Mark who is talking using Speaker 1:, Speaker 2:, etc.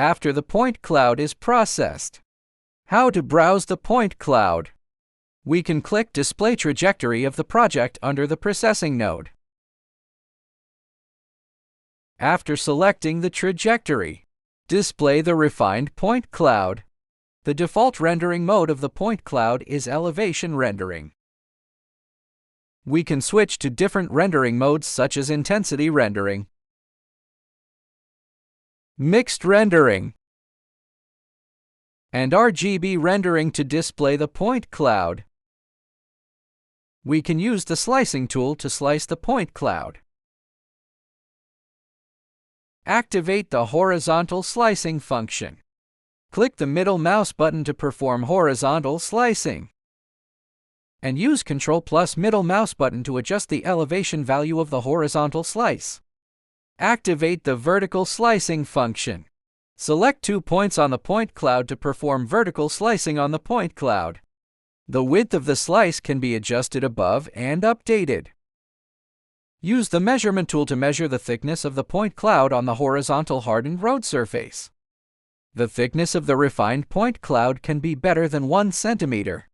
Speaker 1: after the point cloud is processed. How to browse the point cloud. We can click Display Trajectory of the project under the Processing node. After selecting the trajectory, display the refined point cloud. The default rendering mode of the point cloud is elevation rendering. We can switch to different rendering modes such as intensity rendering, mixed rendering, and RGB rendering to display the point cloud. We can use the slicing tool to slice the point cloud. Activate the horizontal slicing function. Click the middle mouse button to perform horizontal slicing. And use Ctrl plus middle mouse button to adjust the elevation value of the horizontal slice. Activate the vertical slicing function. Select 2 points on the point cloud to perform vertical slicing on the point cloud. The width of the slice can be adjusted above and updated. Use the measurement tool to measure the thickness of the point cloud on the horizontal hardened road surface. The thickness of the refined point cloud can be better than 1 centimeter.